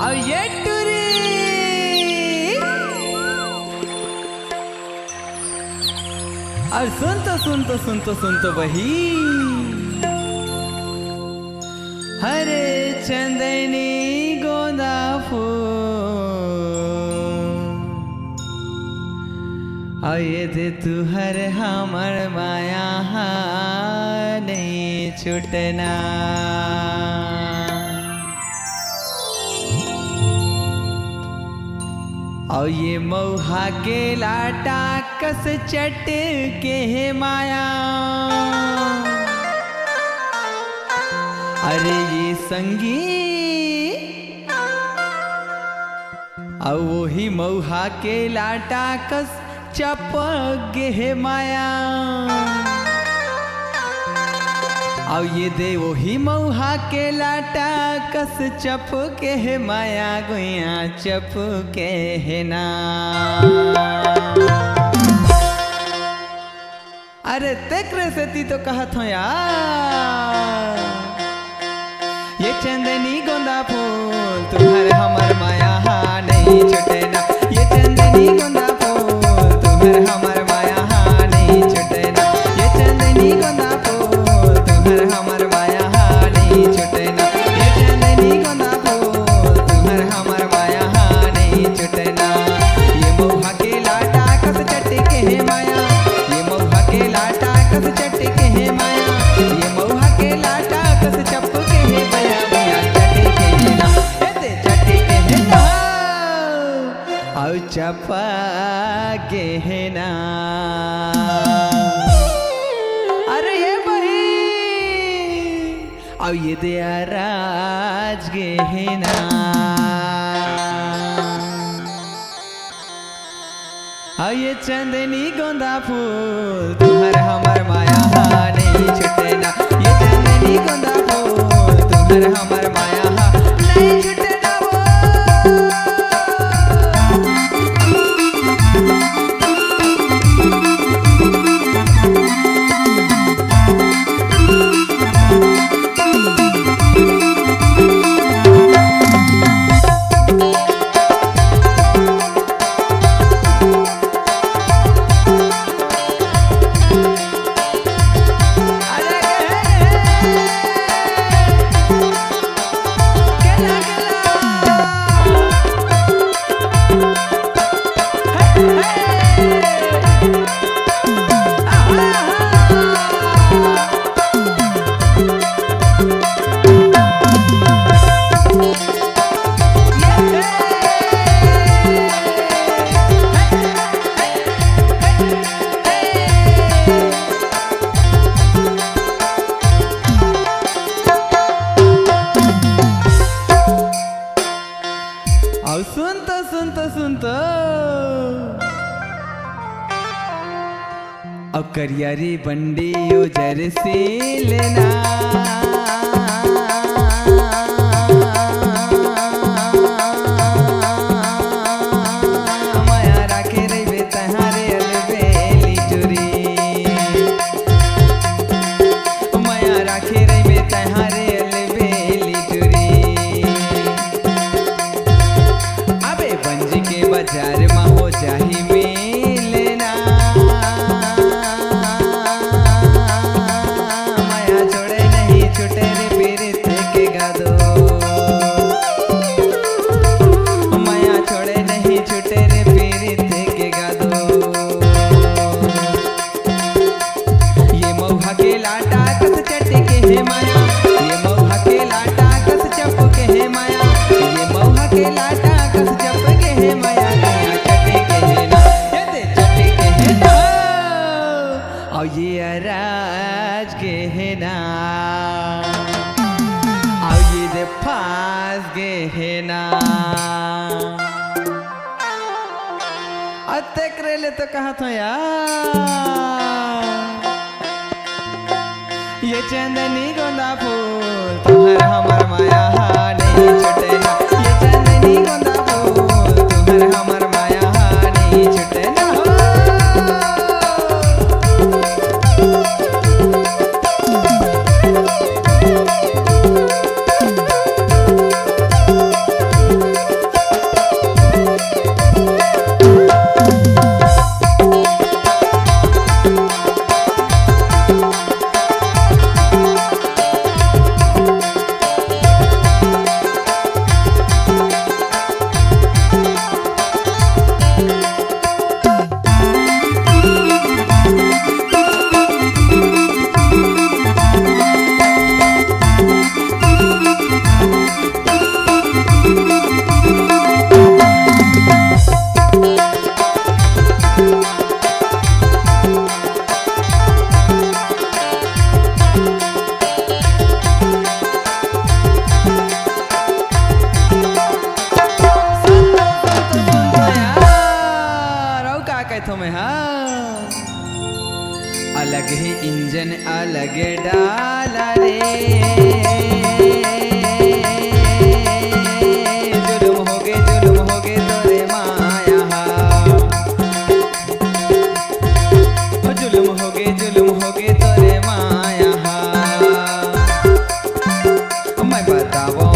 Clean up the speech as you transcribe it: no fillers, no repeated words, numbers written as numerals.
और ये टूरी और सुन तो वही हरे चंदनी गोंदा फूल और ये दे तू हर हमर माया नहीं छूटना। और ये मौहा के लाटा कस चट के है माया। अरे ये संगी और वही मौहा के लाटा कस चपक गे है माया। और ये दे वही मौहा के लाटा कस चप के है माया गुइया चप के है ना। अरे तेकरे से ती तो कहत हो यार ये चंदनी गोंदा फूल तुम्हारे हमर माया नहीं छूटे ना। ये चंदनी गोंदा फूल तुम्हारे हमर माया नहीं छूटे ना। ये चंदनी गोंदा फूल तुम्हारे हमर माया नहीं छूटे ना। ये चंदनी गोंदा फूल तुम्हारे हमर माया नहीं छूटे ना। ये मौहा के लाटा कस चट के है माया। ये मौहा के लाटा कस चट के है माया। ये मौहा के लाटा कस चप के है माया चट के है ना। ते चट के है ना और चपा के है ना। अरे ये बही और ये दे राज गे है ना। और ये चंदनी गोंदा फूल तुम्हारे हमर माया नहीं छूटे ना। ये चंदनी गोंदा फूल तुम्हारे हमर माया नहीं छूटे ना। सुन तो अब करियारी बंडी यो जर्सी लेना। माया राखे रे बेतहारे अलबेली चुरी। माया राखे रे बेतहारे अलबेली चुरी। अबे बंजी के बाजार में हो जाही मिलना। माया छोड़े नहीं छूटे रे पीरित के गादो। माया छोड़े नहीं छूटे रे पीरित के गादो। ये मौहा के लाटा कस चट के है माया। ये मौहा के लाटा कस चप के है माया। ये मौहा के लाटा कस चप के है माया चट के है ना। ये दे चट के है ना और ये राज के है ना। और ये दे फास के है ना। अते करे ले तो कहा था यार ये चंदनी गोंदा फूल तुम्हारे हमर माया नहीं छूटे ना। ये चंदनी गोंदा फूल तुम्हारे हमर माया नहीं छूटे ना। तुम्हें हाँ अलग ही इंजन अलग डाला रे जुल्म हो गए तोरे माया जुल्म हो गए तोरे माया मैं बताओ